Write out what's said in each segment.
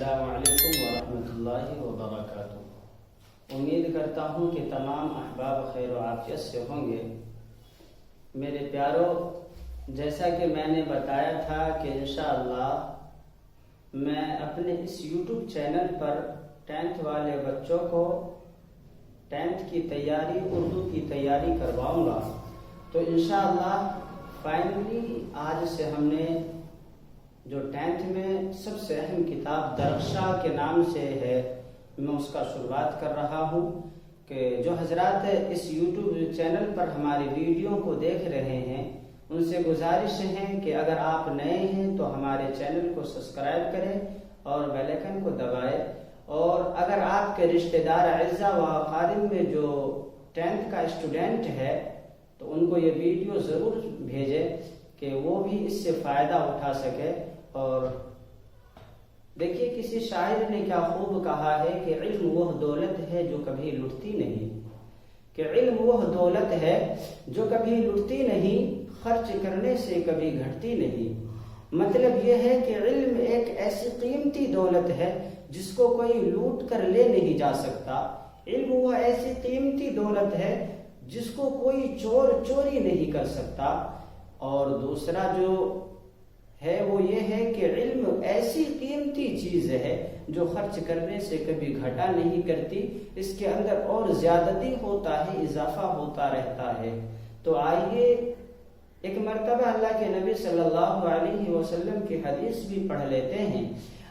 السلام علیکم ورحمۃ اللہ وبرکاتہ۔ امید کرتا ہوں کہ تمام احباب خیر و عافیت سے ہوں گے۔ میرے پیارو، جیسا کہ میں نے بتایا تھا کہ انشاءاللہ میں اپنے اس یوٹیوب چینل پر 10th والے بچوں کو 10th کی تیاری، اردو کی تیاری کرواؤں گا۔ تو انشاءاللہ فائنلی آج سے ہم نے جو 10th میں سب سے اہم کتاب درخشاں کے نام سے ہے، میں اس کا شروعات کر رہا ہوں کہ جو حضرات اس یوٹیوب چینل پر ہماری ویڈیو کو دیکھ رہے ہیں ان سے گزارش ہے کہ اگر آپ نئے ہیں تو ہمارے چینل کو سبسکرائب کریں اور بیل آئیکن کو دبائیں، اور اگر آپ کے رشتہ دار اعزاء و اقارب میں جو 10th کا اسٹوڈنٹ ہے تو ان کو یہ ویڈیو ضرور بھیجیں کہ وہ بھی اس سے فائدہ اٹھا سکے۔ اور دیکھیے، کسی شاعر نے کیا خوب کہا ہے کہ علم وہ دولت ہے جو کبھی لٹتی نہیں، کہ علم وہ دولت ہے جو کبھی لٹتی نہیں، خرچ کرنے سے کبھی گھٹتی نہیں۔ مطلب یہ ہے کہ علم ایک ایسی قیمتی دولت ہے جس کو کوئی لوٹ کر لے نہیں جا سکتا۔ علم وہ ایسی قیمتی دولت ہے جس کو کوئی چور چوری نہیں کر سکتا۔ اور دوسرا جو ہے وہ یہ ہے کہ علم ایسی قیمتی چیز ہے جو خرچ کرنے سے کبھی گھٹا نہیں کرتی، اس کے اندر اور زیادتی ہوتا ہے، اضافہ ہوتا رہتا ہے۔ تو آئیے ایک مرتبہ اللہ کے نبی صلی اللہ علیہ وسلم کی حدیث بھی پڑھ لیتے ہیں۔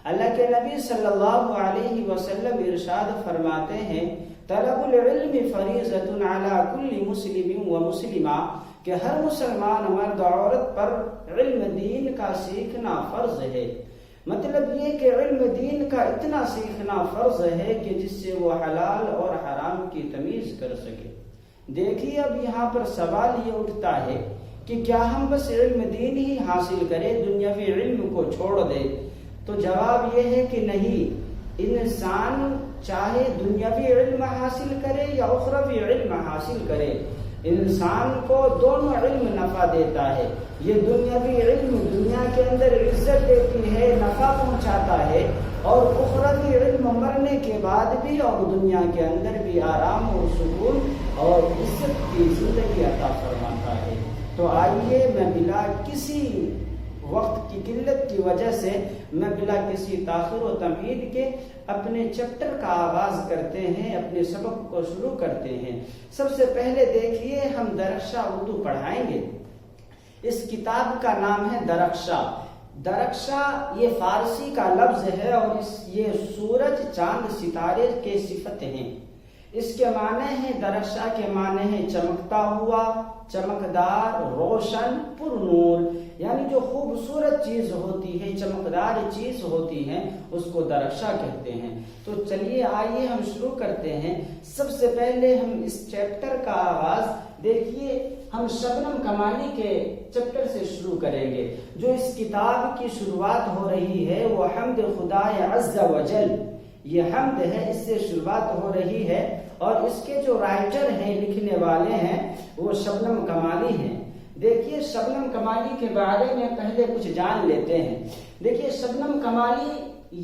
اللہ کے نبی صلی اللہ علیہ وسلم ارشاد فرماتے ہیں، طلب العلم فریضۃ علی کل مسلم و مسلمہ، کہ ہر مسلمان مرد اور عورت پر علم دین کا سیکھنا فرض ہے۔ مطلب یہ کہ علم دین کا اتنا سیکھنا فرض ہے کہ جس سے وہ حلال اور حرام کی تمیز کر سکے۔ دیکھیے، اب یہاں پر سوال یہ اٹھتا ہے کہ کیا ہم بس علم دین ہی حاصل کریں، دنیاوی علم کو چھوڑ دیں؟ تو جواب یہ ہے کہ نہیں، انسان چاہے دنیاوی علم حاصل کرے یا اخروی علم حاصل کرے، انسان کو دونوں علم نفع دیتا ہے۔ یہ دنیاوی علم دنیا کے اندر عزت دیتی ہے، نفع پہنچاتا ہے، اور اخروی علم مرنے کے بعد بھی اور دنیا کے اندر بھی آرام اور سکون اور عزت کی زندگی عطا فرماتا ہے۔ تو آئیے، میں بلا کسی وقت کی قلت کی وجہ سے میں بلا کسی تاخیر و تمہید کے اپنے چیپٹر کا آغاز کرتے ہیں، اپنے سبق کو شروع کرتے ہیں۔ سب سے پہلے دیکھیے، ہم درخشاں اردو پڑھائیں گے۔ اس کتاب کا نام ہے درخشاں۔ درخشاں یہ فارسی کا لفظ ہے اور یہ سورج، چاند، ستارے کے صفت ہیں۔ اس کے معنی ہیں، درخشاں کے معنی ہیں چمکتا ہوا، چمکدار، روشن، پر نور، یعنی جو خوبصورت چیز ہوتی ہے، چمکدار چیز ہوتی ہے، اس کو درخشاں کہتے ہیں۔ تو چلیے آئیے ہم شروع کرتے ہیں۔ سب سے پہلے ہم اس چیپٹر کا آغاز دیکھیے، ہم شبنم کمالی کے چیپٹر سے شروع کریں گے۔ جو اس کتاب کی شروعات ہو رہی ہے وہ حمد خدا عز و جل، یہ حمد ہے، اس سے شروعات ہو رہی ہے، اور اس کے جو رائٹر ہیں، لکھنے والے ہیں، وہ شبنم کمالی ہیں۔ دیکھیے، شبنم کمالی کے بارے میں پہلے کچھ جان لیتے ہیں۔ دیکھیے، شبنم کمالی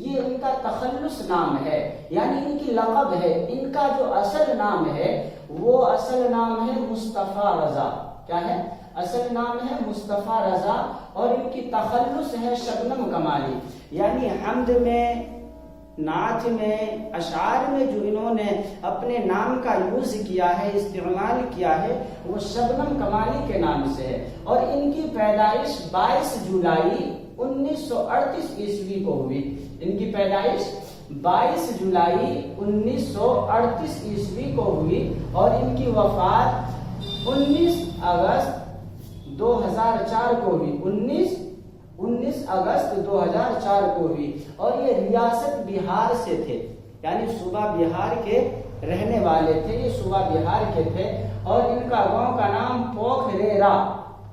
یہ ان کا تخلص نام ہے، یعنی ان کی لقب ہے۔ ان کا جو اصل نام ہے وہ اصل نام ہے مصطفیٰ رضا۔ کیا ہے؟ اصل نام ہے مصطفیٰ رضا، اور ان کی تخلص ہے شبنم کمالی۔ یعنی حمد میں، نعت میں، اشعار میں جو انہوں نے اپنے نام کا یوز کیا ہے، استعمال کیا ہے، وہ شبنم کمالی کے نام سے ہے۔ اور ان کی پیدائش 22 جولائی 1938 عیسوی کو ہوئی۔ ان کی پیدائش 22 جولائی 1938 عیسوی کو ہوئی، اور ان کی وفات 19 اگست 2004 کو ہوئی۔ 19 اگست 2004 کو ہوئی، اور یہ ریاست بہار سے تھے، یعنی صوبہ بہار کے رہنے والے تھے، یہ صوبہ بہار کے تھے، اور ان کا گاؤں کا نام پوکھریرا،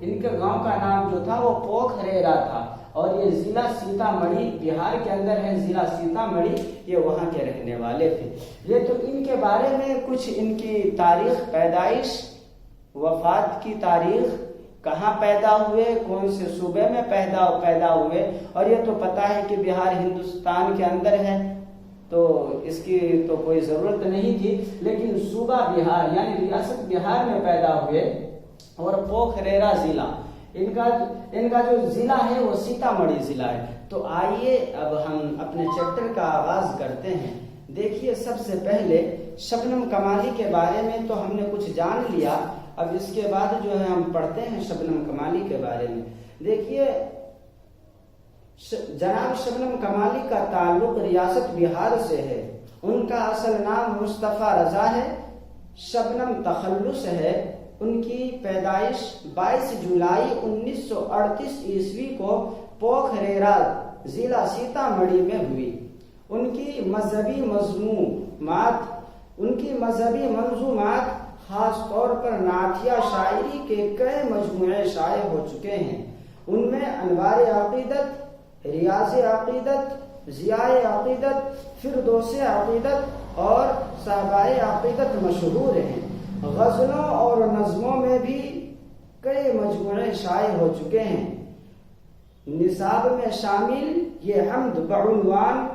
ان کے گاؤں کا نام جو تھا وہ پوکھریرا تھا، اور یہ ضلع سیتا مڑھی بہار کے اندر ہے، ضلع سیتا مڑھی، یہ وہاں کے رہنے والے تھے۔ یہ تو ان کے بارے میں کچھ ان کی تاریخ پیدائش، وفات کی تاریخ، کہاں پیدا ہوئے, کون سے صوبے میں پیدا ہوئے, اور یہ تو پتہ ہے کہ بہار ہندوستان کے اندر ہے تو اس کی تو کوئی ضرورت نہیں تھی, لیکن صوبہ بہار یعنی ریاست بہار میں پیدا ہوئے, اور پوکھریرا ضلع ان کا جو ضلع ہے وہ سیتامڑھی ضلع ہے. تو آئیے اب ہم اپنے چیپٹر کا آغاز کرتے ہیں. دیکھیے سب سے پہلے شبنم کمالی کے بارے میں تو ہم نے کچھ جان لیا, اب اس کے بعد جو ہے ہم پڑھتے ہیں شبنم کمالی کے بارے میں. دیکھیے جناب شبنم کمالی کا تعلق ریاست بہار سے ہے. ان کا اصل نام مصطفیٰ رضا ہے, شبنم تخلص ہے. ان کی پیدائش 22 جولائی 1938 عیسوی کو پوکھریرا ضلع سیتامڑھی میں ہوئی. ان کی مذہبی منظومات خاص طور پر نعتیہ شاعری کے کئی مجموعے شائع ہو چکے ہیں. ان میں انوار عقیدت, ریاض عقیدت, ضیاء عقیدت, فردوس عقیدت اور صحابہ عقیدت مشہور ہیں. غزلوں اور نظموں میں بھی کئی مجموعے شائع ہو چکے ہیں. نصاب میں شامل یہ حمد بعنوان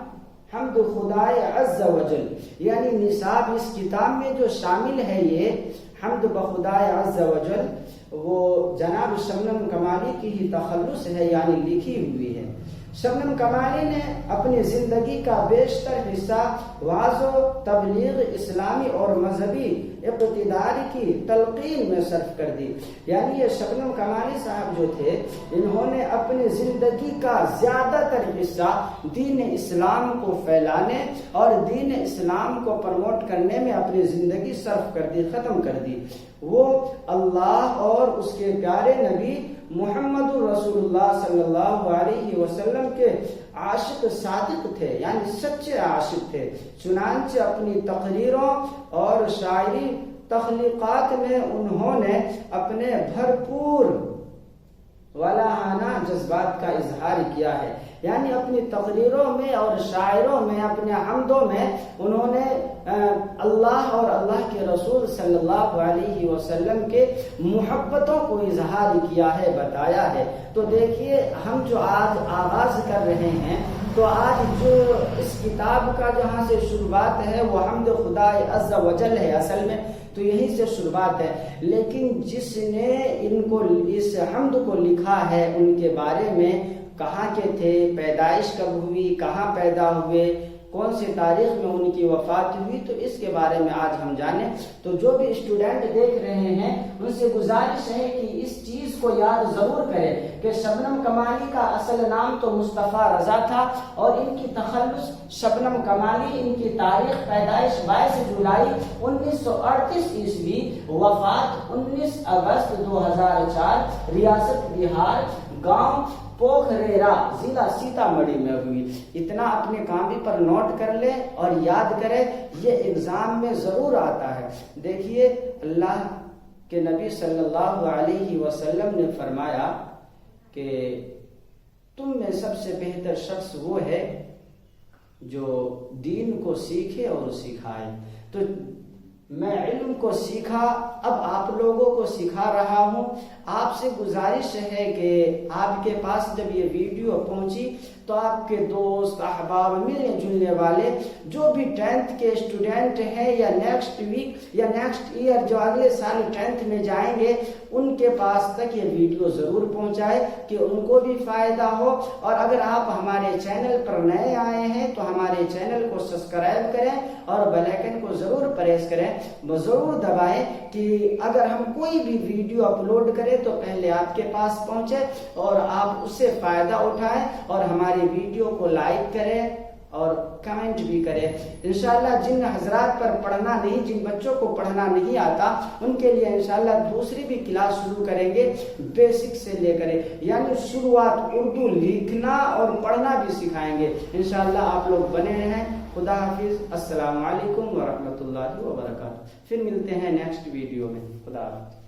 حمد خدائے عز وجل, یعنی نصاب اس کتاب میں جو شامل ہے یہ حمد بخدائے عز وجل, وہ جناب شبنم کمالی کی ہی تخلص ہے یعنی لکھی ہوئی ہے. شبنم کمالی نے اپنی زندگی کا بیشتر حصہ وعظ و تبلیغ اسلامی اور مذہبی اقتدار کی تلقین میں صرف کر دی. یعنی یہ شبنم کمالی صاحب جو تھے, انہوں نے اپنی زندگی کا زیادہ تر حصہ دین اسلام کو پھیلانے اور دین اسلام کو پروموٹ کرنے میں اپنی زندگی صرف کر دی, ختم کر دی. وہ اللہ اور اس کے پیارے نبی محمد رسول اللہ صلی اللہ علیہ وسلم کے عاشق صادق تھے, یعنی سچے عاشق تھے. چنانچہ اپنی تقریروں اور شاعری تخلیقات میں انہوں نے اپنے بھرپور والہانہ جذبات کا اظہار کیا ہے. یعنی اپنی تقریروں میں اور شاعروں میں, اپنے حمدوں میں انہوں نے اللہ اور اللہ کے رسول صلی اللہ علیہ وسلم کے محبتوں کو اظہار کیا ہے, بتایا ہے. تو دیکھیے ہم جو آج آغاز کر رہے ہیں, تو آج جو اس کتاب کا جہاں سے شروعات ہے وہ حمد خدائے عز وجل ہے اصل میں, تو یہیں سے شروعات ہے. لیکن جس نے ان کو اس حمد کو لکھا ہے ان کے بارے میں, کہاں کے تھے, پیدائش کب ہوئی, کہاں پیدا ہوئے, کون سی تاریخ میں ان کی وفات ہوئی, تو اس کے بارے میں آج ہم جانیں. تو جو بھی اسٹوڈنٹ دیکھ رہے ہیں ان سے گزارش ہے کہ اس چیز کو یاد ضرور کریں کہ شبنم کمالی کا اصل نام تو مصطفیٰ رضا تھا, اور ان کی تخلص شبنم کمالی, ان کی تاریخ پیدائش 22 جولائی 1938 عیسوی, وفات 19 اگست 2004, ریاست بہار, گاؤں پوکھریرا, ضلع سیتامڑھی میں ہوئی. اتنا اپنے کاپی پر نوٹ کر لیں اور یاد کریں, یہ ایگزام میں ضرور آتا ہے. دیکھیے اللہ کے نبی صلی اللہ علیہ وسلم نے فرمایا کہ تم میں سب سے بہتر شخص وہ ہے جو دین کو سیکھے اور سکھائے. تو میں علم کو سیکھا, اب آپ لوگوں کو سکھا رہا ہوں. آپ سے گزارش ہے کہ آپ کے پاس جب یہ ویڈیو پہنچی تو آپ کے دوست احباب, ملنے جلنے والے جو بھی 10th کے اسٹوڈنٹ ہیں یا نیکسٹ ویک یا نیکسٹ ایئر جو اگلے سال 10th میں جائیں گے, ان کے پاس تک یہ ویڈیو ضرور پہنچائے کہ ان کو بھی فائدہ ہو. اور اگر آپ ہمارے چینل پر نئے آئے ہیں تو ہمارے چینل کو سبسکرائب کریں اور بیل آئکن کو ضرور پریس کریں, ضرور دبائیں کہ اگر ہم کوئی بھی ویڈیو اپلوڈ کریں تو پہلے آپ کے پاس پہنچے اور آپ اس سے فائدہ اٹھائیں, اور ہماری ویڈیو کو لائک کریں اور کمنٹ بھی کریں. انشاءاللہ جن حضرات پر پڑھنا نہیں, جن بچوں کو پڑھنا نہیں آتا, ان کے لیے انشاءاللہ دوسری بھی کلاس شروع کریں گے بیسک سے لے کر, یعنی شروعات اردو لکھنا اور پڑھنا بھی سکھائیں گے. انشاءاللہ آپ لوگ بنے رہیں. خدا حافظ. السلام علیکم ورحمۃ اللہ وبرکاتہ. پھر ملتے ہیں نیکسٹ ویڈیو میں. خدا حافظ.